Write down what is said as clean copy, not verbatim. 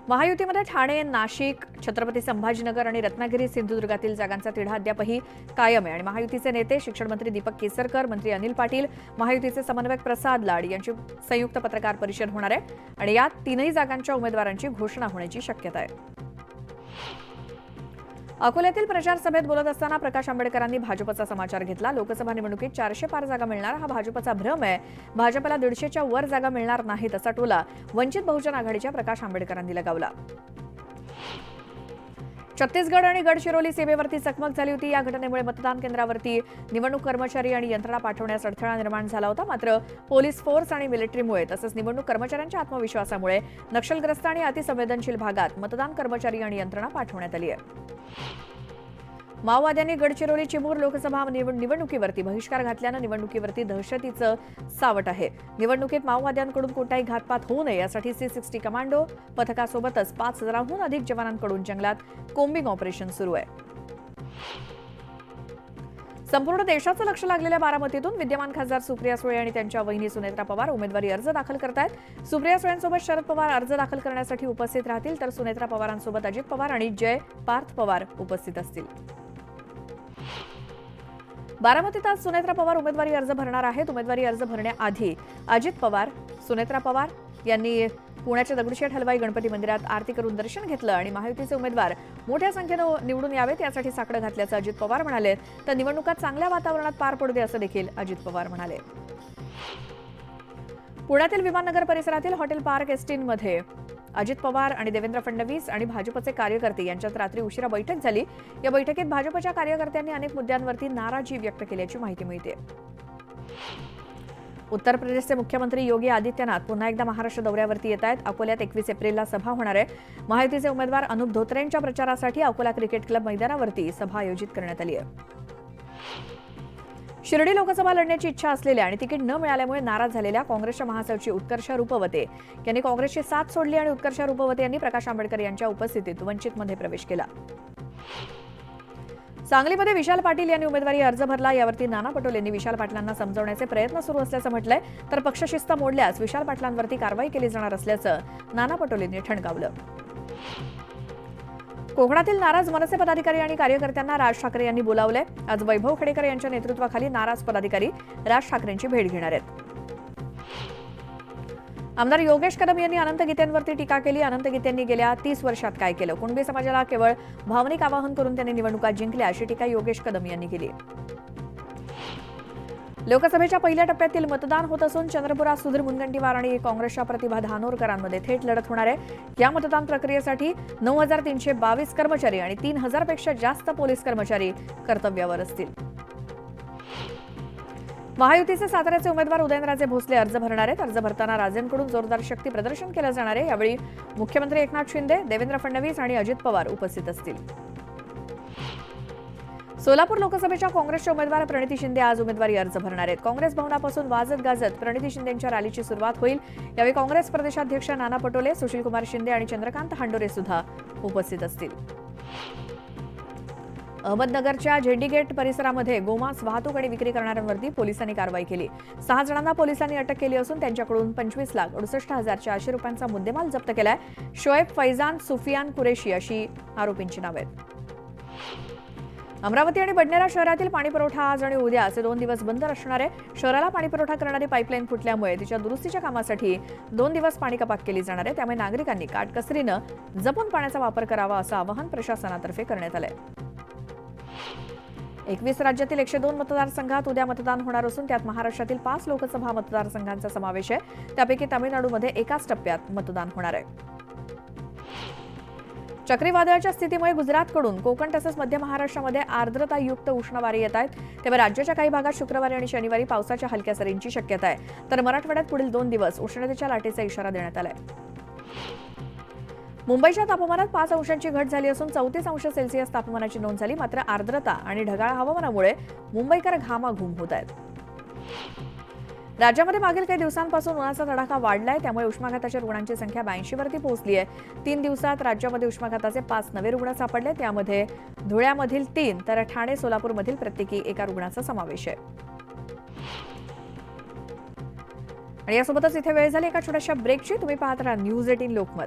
महायुतीमध्ये ठाणे, नाशिक, छत्रपती संभाजीनगर आणि रत्नागिरी सिंधुदुर्गातील जागांचा तिढा अद्यापही कायम आहे आणि महायुतीचे नेते शिक्षण मंत्री दीपक केसरकर, मंत्री अनिल पाटील, महायुतीचे समन्वयक प्रसाद लाड यांची संयुक्त पत्रकार परिषद होणार आहे आणि यात तीनही जागांच्या उमेदवारांची घोषणा होण्याची शक्यता आहे। अकोल्यातील प्रचार सभेत बोलत असताना प्रकाश आंबेडकरांनी भाजपचा समाचार घेतला। लोकसभा निवडणुकीत 400 पार जागा मिळणार हा भाजपचा भ्रम आहे। भाजपला 150च्या वर जागा मिळणार नाहीत असा टोला वंचित बहुजन आघाडीच्या प्रकाश आंबेडकरांनी लगावला। छत्तीसगड आणि गडचिरोली सीमेवरती चकमक झाली होती। या घटनेमुळे मतदान केंद्रावरती निवडणूक कर्मचारी आणि यंत्रणा पाठवण्यास अडथळा निर्माण झाला होता। मात्र पोलीस फोर्स आणि मिलिटरीमुळे तसंच निवडणूक कर्मचाऱ्यांच्या आत्मविश्वासामुळे नक्षलग्रस्त आणि अतिसंवेदनशील भागात मतदान कर्मचारी आणि यंत्रणा पाठवण्यात आली आहे। माओवाद्यांनी गडचिरोली चिमूर लोकसभा निवडणुकीवरती बहिष्कार घातल्यानं निवडणुकीवरती दहशतीचं सावट आहे। निवडणुकीत माओवाद्यांकडून कोणताही घातपात होऊ नये यासाठी C60 कमांडो पथकासोबतच 5000हून अधिक जवानांकडून जंगलात कोम्बिंग ऑपरेशन सुरू आहे। संपूर्ण देशाचं लक्ष लागलेल्या बारामतीतून विद्यमान खासदार सुप्रिया सुळे आणि त्यांच्या वहिनी सुनेत्रा पवार उमेदवारी अर्ज दाखल करतायत। सुप्रिया सुळेंसोबत शरद पवार अर्ज दाखल करण्यासाठी उपस्थित राहतील तर सुनेत्रा पवारांसोबत अजित पवार आणि जय पार्थ पवार उपस्थित असतील। बारामतीत आज सुनेत्रा पवार उमेदवारी अर्ज भरणार आहेत। उमेदवारी अर्ज भरण्याआधी अजित पवार, सुनेत्रा पवार यांनी पुण्याच्या दगडूशेठ हलवाई गणपती मंदिरात आरती करून दर्शन घेतलं आणि महायुतीचे उमेदवार मोठ्या संख्येनं निवडून यावेत यासाठी साकडं घातल्याचं अजित पवार म्हणाले। तर निवडणुका चांगल्या वातावरणात पार पडू दे असं देखील अजित पवार म्हणाले। पुण्यातील विमाननगर परिसरातील हॉटेल पार्क एस्टीनमध्ये अजित पवार आणि देवेंद्र फडणवीस आणि भाजपचे कार्यकर्ते यांच्यात रात्री उशिरा बैठक झाली। या बैठकीत भाजपच्या कार्यकर्त्यांनी अनेक मुद्द्यांवरती नाराजी व्यक्त केल्याची माहिती मिळते। उत्तर प्रदेशचे मुख्यमंत्री योगी आदित्यनाथ पुन्हा एकदा महाराष्ट्र दौऱ्यावरती येत आहेत। अकोल्यात 21 एप्रिलला सभा होणार आहे। महायुतीचे उमेदवार अनुप धोत्रेंच्या प्रचारासाठी अकोला क्रिकेट क्लब मैदानावरती सभा आयोजित करण्यात आली आहे। शिर्डी लोकसभा लढण्याची इच्छा असलेल्या आणि तिकीट न मिळाल्यामुळे नाराज झालेल्या काँग्रेसच्या महासचिव उत्कर्ष रुपवते यांनी काँग्रेसची साथ सोडली आणि उत्कर्ष रुपवते यांनी प्रकाश आंबेडकर यांच्या उपस्थितीत वंचितमध्ये प्रवेश केला। सांगलीमध्ये विशाल पाटील यांनी उमेदवारी अर्ज भरला। यावरती नाना पटोलेंनी विशाल पाटलांना समजवण्याचे प्रयत्न सुरू असल्याचं म्हटलंय तर पक्षशिस्त मोडल्यास विशाल पाटलांवरती कारवाई केली जाणार असल्याचं नाना पटोलेंनी ठणकावलं। कोकणातील नाराज मनसे पदाधिकारी आणि कार्यकर्त्यांना राज ठाकरे यांनी बोलावलंय। आज वैभव खेडेकर यांच्या नेतृत्वाखाली नाराज पदाधिकारी राज ठाकरेंची भेट घेणार आहेत। आमदार योगेश कदम यांनी अनंत गीतेंवरती टीका केली। अनंत गीतेंनी गेल्या 30 वर्षात काय केलं, कुणबी समाजाला केवळ भावनिक आवाहन करून त्यांनी निवडणुका जिंकल्या अशी टीका योगेश कदम यांनी केली। लोकसभेच्या पहिल्या टप्प्यातील मतदान होत असून चंद्रपुरात सुधीर मुनगंटीवार आणि काँग्रेसच्या प्रतिभा धानोरकरांमध्ये थेट लढत होणार आहे। या मतदान प्रक्रियेसाठी 9322 कर्मचारी आणि 3000 पेक्षा जास्त पोलीस कर्मचारी कर्तव्यावर असतील। महायुतीचे साताऱ्याचे उमेदवार उदयनराजे भोसले अर्ज भरणार आहेत। अर्ज भरताना राजेंकडून जोरदार शक्ती प्रदर्शन केलं जाणार आहे। यावेळी मुख्यमंत्री एकनाथ शिंदे, देवेंद्र फडणवीस आणि अजित पवार उपस्थित असतील। सोलापूर लोकसभेच्या काँग्रेसच्या उमेदवार प्रणिती शिंदे आज उमेदवारी अर्ज भरणार आहेत। काँग्रेस भवनापासून वाजत गाजत प्रणिती शिंदेंच्या रॅलीची सुरुवात होईल। यावेळी काँग्रेस प्रदेशाध्यक्ष नाना पटोले, सुशीलकुमार शिंदे आणि चंद्रकांत हांडोरे सुद्धा उपस्थित असतील। अहमदनगरच्या झेंडी गेट परिसरामध्ये गोमांस वाहतूक आणि विक्री करणाऱ्यांवरती पोलिसांनी कारवाई केली। 6 जणांना पोलिसांनी अटक केली असून त्यांच्याकडून 25,68,400 रुपयांचा मुद्देमाल जप्त केलाय। शोएब, फैजान, सुफियान कुरेशी अशी आरोपींची नावे आहेत। अमरावती आणि बडनेरा शहरातील पाणीपुरवठा आज आणि उद्या असे 2 दिवस बंद असणार आहे। शहराला पाणीपुरवठा करणारी पाईपलाईन फुटल्यामुळे तिच्या दुरुस्तीच्या कामासाठी 2 दिवस पाणी कपात केली जाणार आहे। त्यामुळे नागरिकांनी काटकसरीनं जपून पाण्याचा वापर करावा असं आवाहन प्रशासनातर्फे करण्यात आलंय। 21 राज्यातील 102 मतदारसंघात उद्या मतदान होणार असून त्यात महाराष्ट्रातील 5 लोकसभा मतदारसंघांचा समावेश आहे। त्यापैकी तामिळनाडूमध्ये एकाच टप्प्यात मतदान होणार आहे। चक्रीवादळाच्या स्थितीमुळे गुजरातकडून कोकण तसंच मध्य महाराष्ट्रामध्ये आर्द्रतायुक्त उष्ण वारे येत आहेत। त्यामुळे राज्याच्या काही भागात शुक्रवारी आणि शनिवारी पावसाच्या हलक्या सरींची शक्यता आहे तर मराठवाड्यात पुढील 2 दिवस उष्णतेच्या लाटेचा इशारा देण्यात आलाय। मुंबईच्या तापमानात 5 अंशांची घट झाली असून 34 अंश सेल्सिअस तापमानाची नोंद झाली। मात्र आर्द्रता आणि ढगाळ हवामानामुळे मुंबईकर घामाघूम होत आहेत। राज्यामध्ये मागील काही दिवसांपासून उन्हाचा तडाखा वाढलाय। त्यामुळे उष्माघाताच्या रुग्णांची संख्या 82 वरती पोहोचली आहे। 3 दिवसात राज्यामध्ये उष्माघाताचे 5 नवे रुग्ण सापडले। त्यामध्ये धुळ्यामधील 3 तर ठाणे, सोलापूरमधील प्रत्येकी एका रुग्णाचा समावेश आहे। आणि यासोबतच इथे वेळ झाली एका छोट्याशा ब्रेकची। तुम्ही पाहत राहा न्यूज 18 लोकमत।